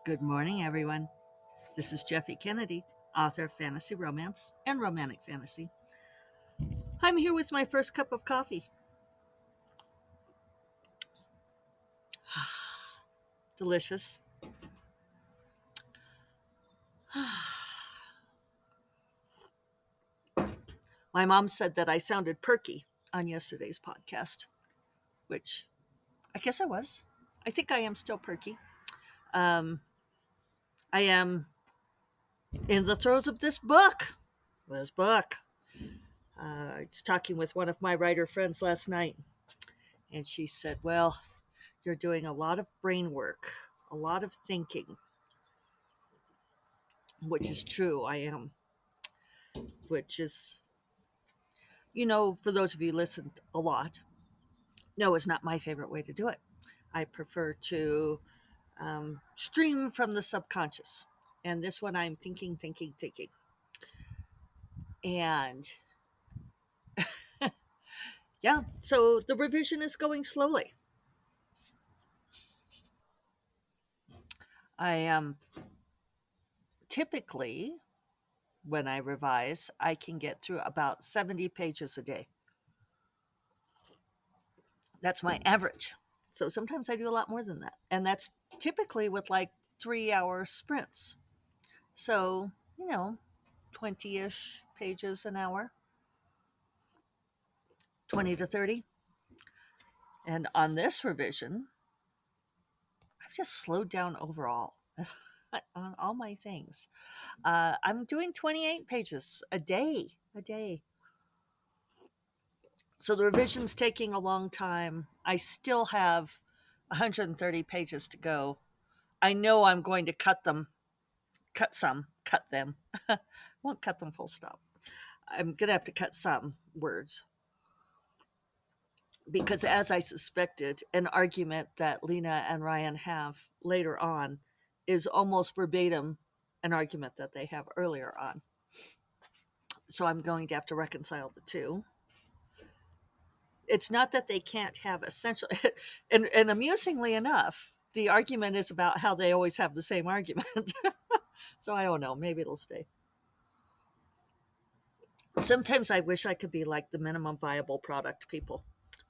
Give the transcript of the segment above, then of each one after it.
Good morning, everyone. This is Jeffy Kennedy, author of fantasy romance and romantic fantasy. I'm here with my first cup of coffee. Delicious. My mom said that I sounded perky on yesterday's podcast, which I guess I was. I think I am still perky. Um, I am in the throes of this book. This book. I was talking with one of my writer friends last night, and she said, "Well, you're doing a lot of brain work, a lot of thinking," which is true. I am, which is, for those of you who listened a lot, no, it's not my favorite way to do it. I prefer to stream from the subconscious. And this one, I'm thinking, thinking, thinking. And yeah, so the revision is going slowly. I am typically, when I revise, I can get through about 70 pages a day. That's my average. So sometimes I do a lot more than that. And that's typically with like 3 hour sprints. So, 20 ish pages an hour, 20 to 30. And on this revision, I've just slowed down overall on all my things. I'm doing 28 pages a day, a day. So the revision's taking a long time. I still have 130 pages to go. I know I'm going to cut them. Won't cut them full stop. I'm going to have to cut some words because, as I suspected, an argument that Lena and Ryan have later on is almost verbatim an argument that they have earlier on. So I'm going to have to reconcile the two. It's not that they can't have essential, and amusingly enough, the argument is about how they always have the same argument. So I don't know, maybe it'll stay. Sometimes I wish I could be like the minimum viable product people.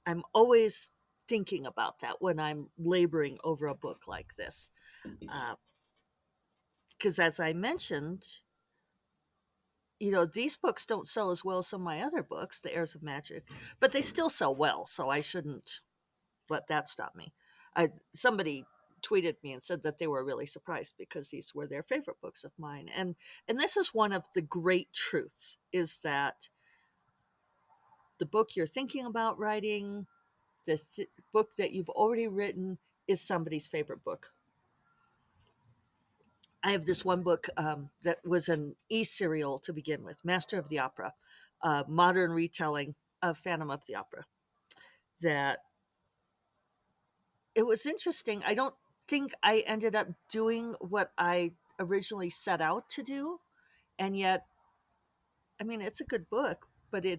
I'm always thinking about that when I'm laboring over a book like this. Because as I mentioned, these books don't sell as well as some of my other books, The Heirs of Magic, but they still sell well, so I shouldn't let that stop me. Somebody tweeted me and said that they were really surprised because these were their favorite books of mine. And this is one of the great truths, is that the book you're thinking about writing, the book that you've already written, is somebody's favorite book. I have this one book that was an e-serial to begin with, Master of the Opera, a modern retelling of Phantom of the Opera. That it was interesting. I don't think I ended up doing what I originally set out to do, and yet, I mean, it's a good book, but I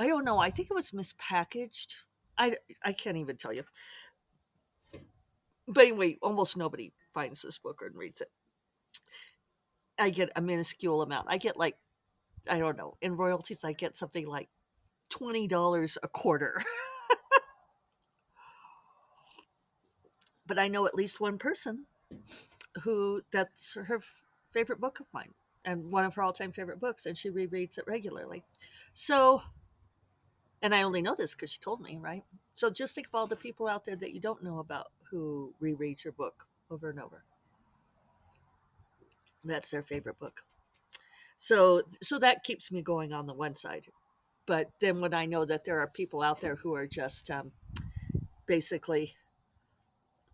don't know. I think it was mispackaged. I can't even tell you. But anyway, almost nobody finds this book and reads it. I get a minuscule amount. I get like, I don't know, in royalties, I get something like $20 a quarter. But I know at least one person who that's her favorite book of mine and one of her all-time favorite books, and she rereads it regularly. So, and I only know this because she told me, right? So just think of all the people out there that you don't know about who reread your book over and over. That's their favorite book. So that keeps me going on the one side. But then when I know that there are people out there who are just basically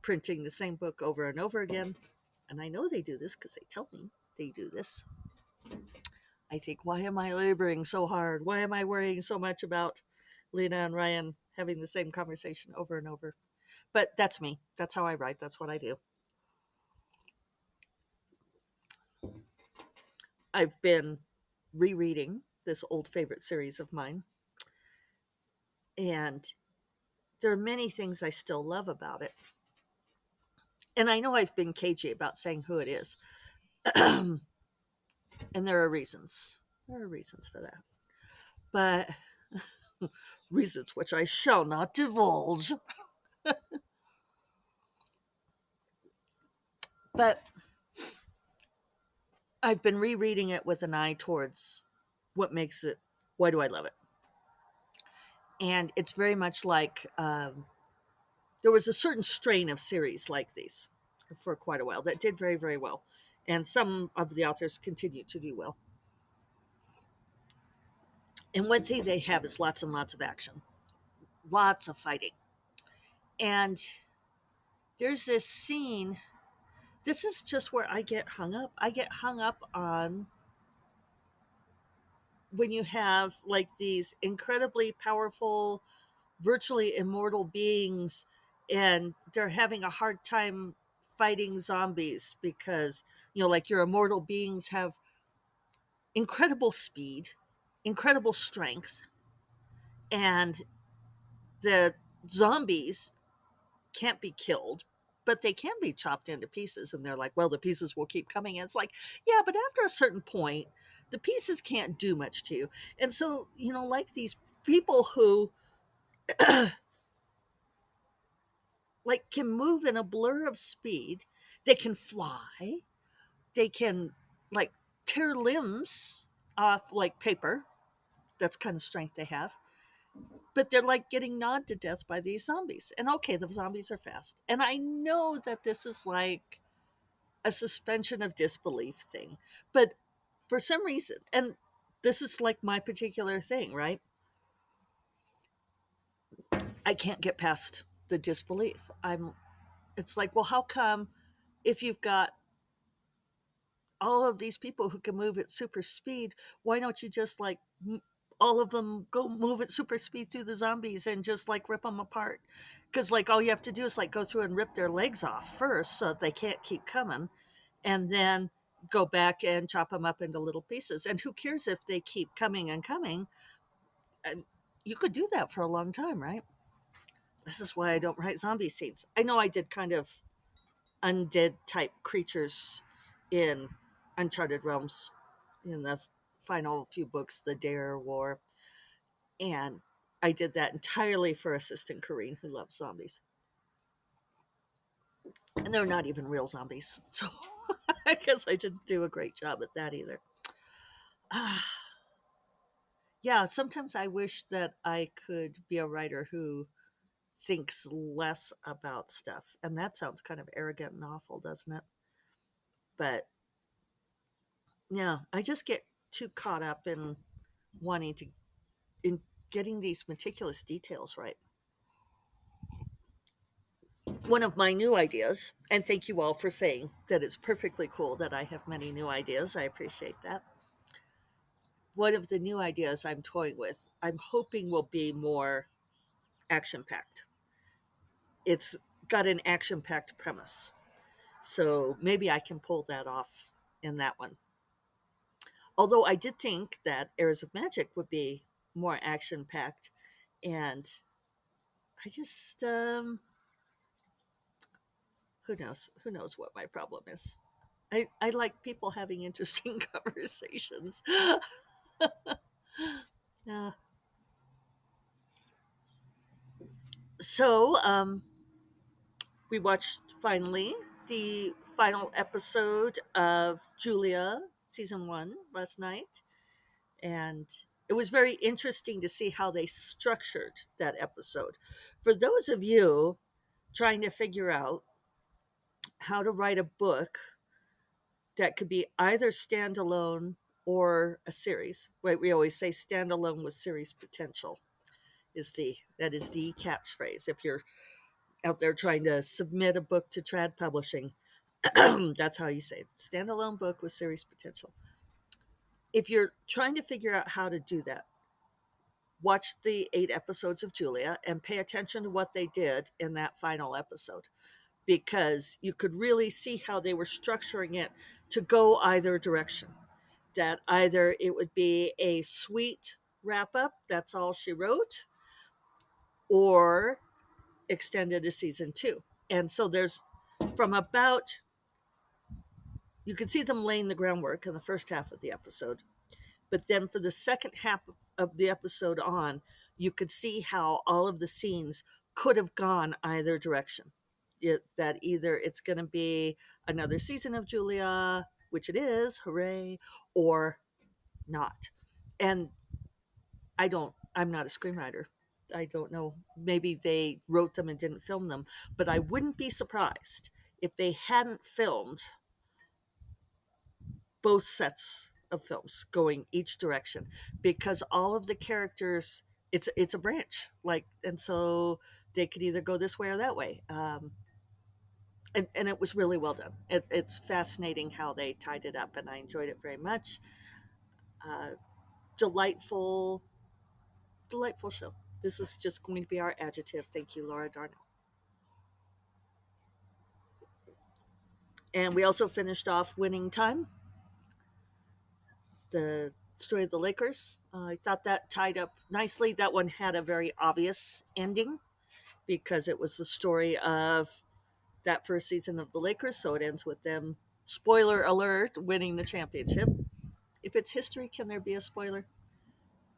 printing the same book over and over again, and I know they do this because they tell me they do this, I think, why am I laboring so hard? Why am I worrying so much about Lena and Ryan having the same conversation over and over? But that's me. That's how I write. That's what I do. I've been rereading this old favorite series of mine, and there are many things I still love about it. And I know I've been cagey about saying who it is, and there are reasons. There are reasons for that. But reasons which I shall not divulge. But I've been rereading it with an eye towards what makes it, why do I love it? And it's very much like there was a certain strain of series like these for quite a while that did very, very well. And some of the authors continue to do well. And one thing they have is lots and lots of action, lots of fighting. And there's this scene. This is just where I get hung up. I get hung up on when you have like these incredibly powerful, virtually immortal beings, and they're having a hard time fighting zombies because, like your immortal beings have incredible speed, incredible strength, and the zombies can't be killed, but they can be chopped into pieces. And they're like, well, the pieces will keep coming. And it's like, yeah, but after a certain point, the pieces can't do much to you. And so, like these people who like can move in a blur of speed, they can fly, they can like tear limbs off like paper. That's kind of strength they have. But they're like getting gnawed to death by these zombies. And okay, the zombies are fast. And I know that this is like a suspension of disbelief thing. But for some reason, and this is like my particular thing, right? I can't get past the disbelief. It's like, well, how come if you've got all of these people who can move at super speed, why don't you just like all of them go move at super speed through the zombies and just like rip them apart? Because like all you have to do is like go through and rip their legs off first so that they can't keep coming, and then go back and chop them up into little pieces. And who cares if they keep coming and coming? And you could do that for a long time, right? This is why I don't write zombie scenes. I know I did kind of undead type creatures in Uncharted Realms in the final few books, the Dare War. And I did that entirely for assistant Corrine, who loves zombies. And they're not even real zombies. So I guess I didn't do a great job at that either. Yeah, sometimes I wish that I could be a writer who thinks less about stuff. And that sounds kind of arrogant and awful, doesn't it? But yeah, I just get too caught up in wanting to in getting these meticulous details right. One of my new ideas, and thank you all for saying that it's perfectly cool that I have many new ideas. I appreciate that. One of the new ideas I'm toying with, I'm hoping will be more action packed. It's got an action packed premise. So maybe I can pull that off in that one. Although I did think that Airs of Magic would be more action packed, and I just who knows? Who knows what my problem is? I like people having interesting conversations. Yeah. So we watched finally the final episode of Julia season 1 last night, and it was very interesting to see how they structured that episode. For those of you trying to figure out how to write a book that could be either standalone or a series, right? We always say standalone with series potential that is the catchphrase. If you're out there trying to submit a book to trad publishing, that's how you say it. Standalone book with series potential. If you're trying to figure out how to do that, watch the 8 episodes of Julia and pay attention to what they did in that final episode, because you could really see how they were structuring it to go either direction. That either it would be a sweet wrap up, that's all she wrote, or extended to season 2. And so there's from about, you can see them laying the groundwork in the first half of the episode, but then for the second half of the episode on, you could see how all of the scenes could have gone either direction. That either it's going to be another season of Julia, which it is, hooray, or not. And I'm not a screenwriter. I don't know. Maybe they wrote them and didn't film them, but I wouldn't be surprised if they hadn't filmed both sets of films going each direction, because all of the characters, it's a branch, like, and so they could either go this way or that way. And it was really well done. It's fascinating how they tied it up, and I enjoyed it very much. uh, delightful, delightful show. This is just going to be our adjective. Thank you, Laura Darnell. And we also finished off Winning Time, the story of the Lakers. I thought that tied up nicely. That one had a very obvious ending because it was the story of that first season of the Lakers. So it ends with them, spoiler alert, winning the championship. If it's history, can there be a spoiler?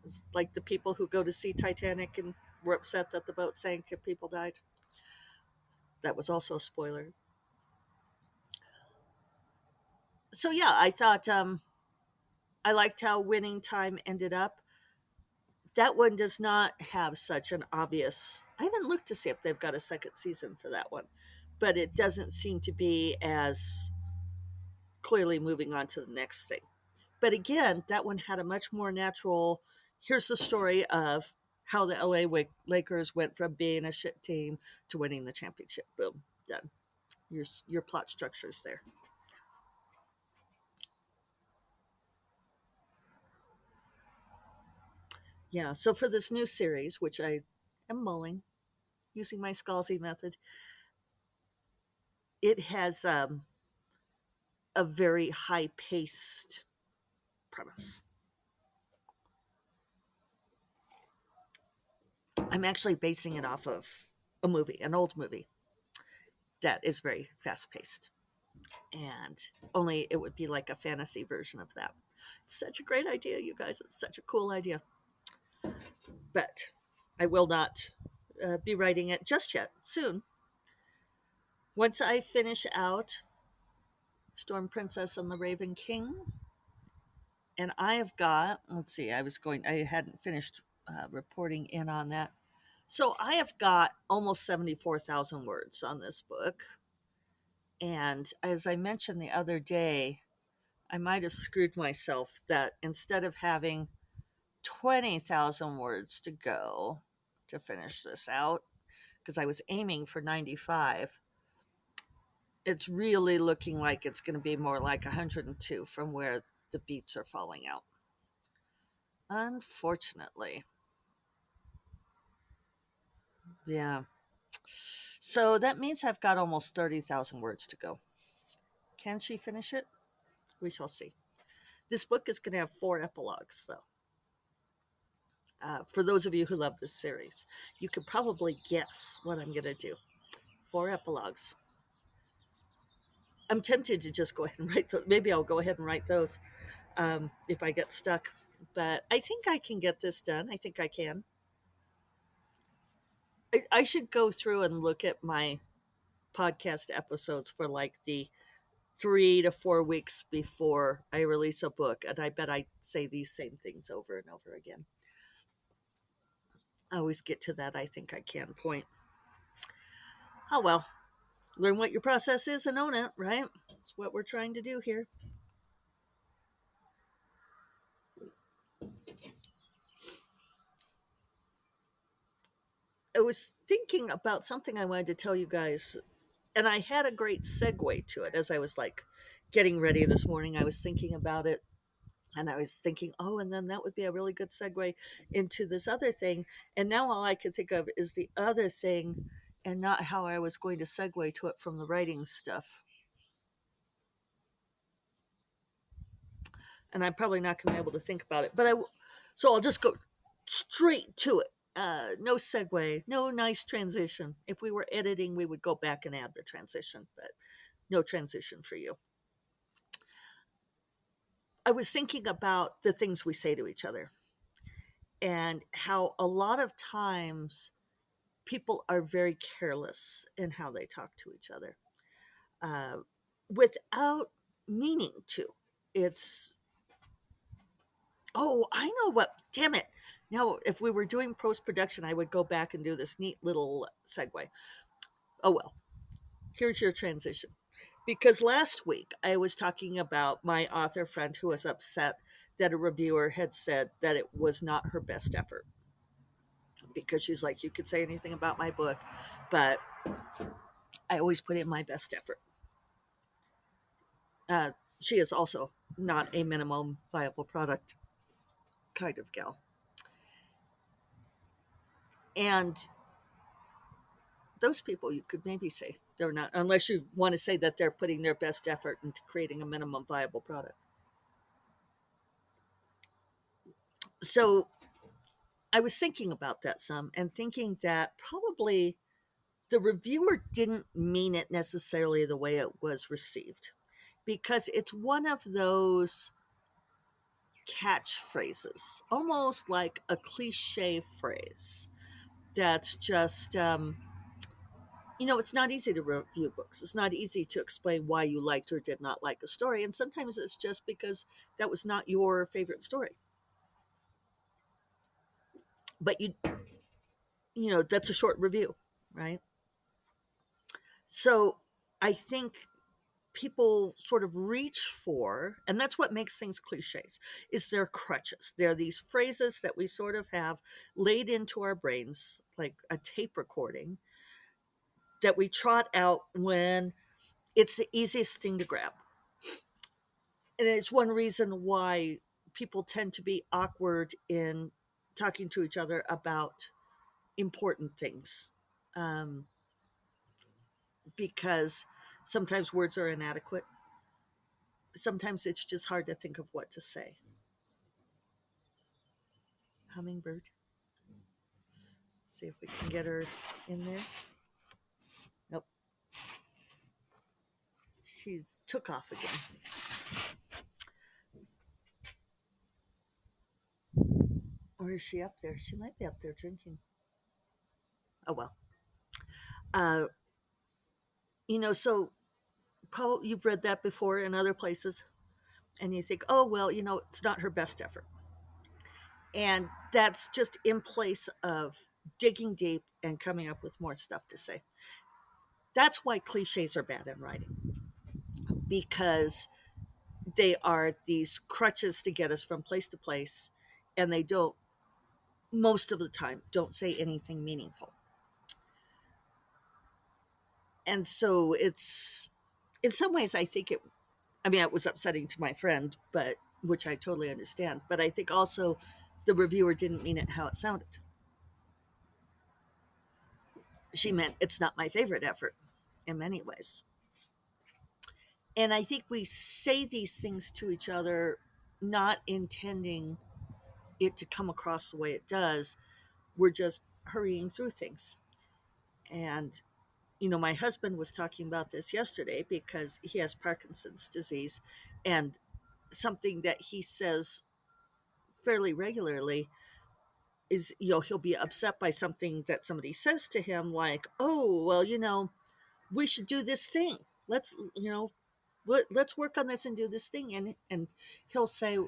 It's like the people who go to see Titanic and were upset that the boat sank and people died. That was also a spoiler. So yeah, I thought I liked how Winning Time ended up. That one does not have such an obvious. I haven't looked to see if they've got a second season for that one, but it doesn't seem to be as clearly moving on to the next thing. But again, that one had a much more natural. Here's the story of how the LA Lakers went from being a shit team to winning the championship. Boom, done. Your plot structure's there. Yeah. So for this new series, which I am mulling using my Scalzi method, it has a very high paced premise. I'm actually basing it off of a movie, an old movie that is very fast paced. And only it would be like a fantasy version of that. It's such a great idea, you guys. It's such a cool idea. But I will not be writing it just yet. Soon. Once I finish out Storm Princess and the Raven King, and I have got, let's see, I hadn't finished reporting in on that. So I have got almost 74,000 words on this book. And as I mentioned the other day, I might have screwed myself that instead of having 20,000 words to go to finish this out, because I was aiming for 95, it's really looking like it's going to be more like 102 from where the beats are falling out. Unfortunately. Yeah. So that means I've got almost 30,000 words to go. Can she finish it? We shall see. This book is going to have 4 epilogues, though. For those of you who love this series, you could probably guess what I'm going to do. 4 epilogues. I'm tempted to just go ahead and write those. Maybe I'll go ahead and write those if I get stuck. But I think I can get this done. I think I can. I should go through and look at my podcast episodes for like the 3 to 4 weeks before I release a book. And I bet I say these same things over and over again. I always get to that I think I can point. Oh well, learn what your process is and own it, right? That's what we're trying to do here. I was thinking about something I wanted to tell you guys, and I had a great segue to it as I was like getting ready this morning. I was thinking about it, and I was thinking, oh, and then that would be a really good segue into this other thing. And now all I can think of is the other thing and not how I was going to segue to it from the writing stuff. And I'm probably not going to be able to think about it. So I'll just go straight to it. No segue, no nice transition. If we were editing, we would go back and add the transition, but no transition for you. I was thinking about the things we say to each other and how a lot of times people are very careless in how they talk to each other uh, without meaning to. It's, oh, I know what, damn it. Now, if we were doing post production, I would go back and do this neat little segue. Oh, well, here's your transition. Because last week I was talking about my author friend who was upset that a reviewer had said that it was not her best effort. Because she's like, you could say anything about my book, but I always put in my best effort. Uh, she is also not a minimum viable product kind of gal. And those people, you could maybe say they're not, unless you want to say that they're putting their best effort into creating a minimum viable product. So I was thinking about that some and thinking that probably the reviewer didn't mean it necessarily the way it was received because it's one of those catchphrases, almost like a cliche phrase that's just, it's not easy to review books. It's not easy to explain why you liked or did not like a story. And sometimes it's just because that was not your favorite story. But that's a short review, right? So I think people sort of reach for, and that's what makes things cliches, is they're crutches. They're these phrases that we sort of have laid into our brains like a tape recording that we trot out when it's the easiest thing to grab. And it's one reason why people tend to be awkward in talking to each other about important things, um, because sometimes words are inadequate. Sometimes it's just hard to think of what to say. Hummingbird. See if we can get her in there. Nope. She's took off again. Or is she up there? She might be up there drinking. Oh well. Uh, so Paul, you've read that before in other places, and you think, oh well, it's not her best effort, and that's just in place of digging deep and coming up with more stuff to say. That's why cliches are bad in writing because they are these crutches to get us from place to place, and they don't most of the time don't say anything meaningful. And so it's in some ways I think it was upsetting to my friend, but which I totally understand, but I think also the reviewer didn't mean it how it sounded. She meant it's not my favorite effort in many ways. And I think we say these things to each other not intending it to come across the way it does. We're just hurrying through things. And my husband was talking about this yesterday because he has Parkinson's disease, and something that he says fairly regularly is, he'll be upset by something that somebody says to him, like, oh, well, we should do this thing. Let's work on this and do this thing. And he'll say,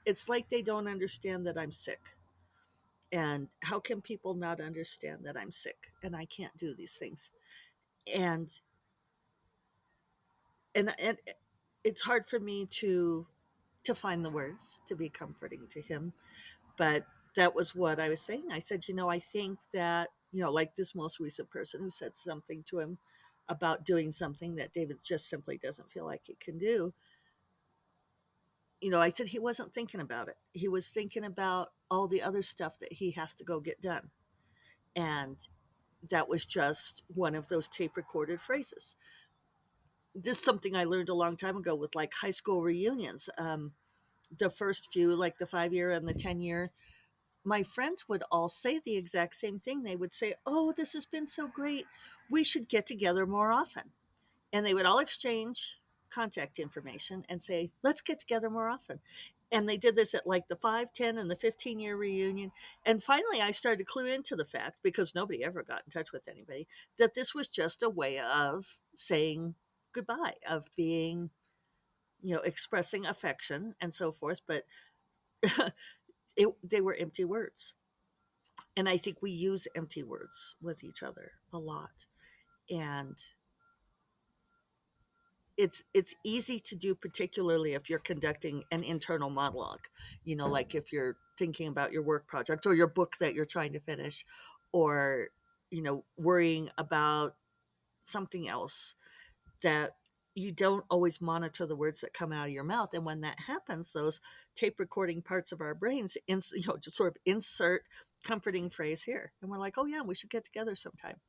it's like they don't understand that I'm sick. And how can people not understand that I'm sick and I can't do these things? And and it's hard for me to find the words to be comforting to him, but that was what I was saying. I said, I think that, like this most recent person who said something to him about doing something that David just simply doesn't feel like he can do. I said he wasn't thinking about it. He was thinking about all the other stuff that he has to go get done. And that was just one of those tape recorded phrases. This is something I learned a long time ago with like high school reunions. The first few, like the 5 year and the 10 year, my friends would all say the exact same thing. They would say, "Oh, this has been so great. We should get together more often." And they would all exchange contact information and say, "Let's get together more often." And they did this at like the 5, 10, and the 15-year reunion. And finally, I started to clue into the fact, because nobody ever got in touch with anybody, that this was just a way of saying goodbye, of being, expressing affection and so forth. But they were empty words. And I think we use empty words with each other a lot. And it's easy to do, particularly if you're conducting an internal monologue, like if you're thinking about your work project or your book that you're trying to finish, or worrying about something else, that you don't always monitor the words that come out of your mouth. And when that happens, those tape recording parts of our brains just sort of insert comforting phrase here, and we're like, oh yeah, we should get together sometime,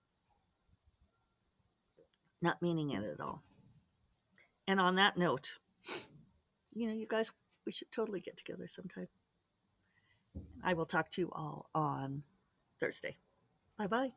not meaning it at all. And on that note, you guys, we should totally get together sometime. I will talk to you all on Thursday. Bye bye.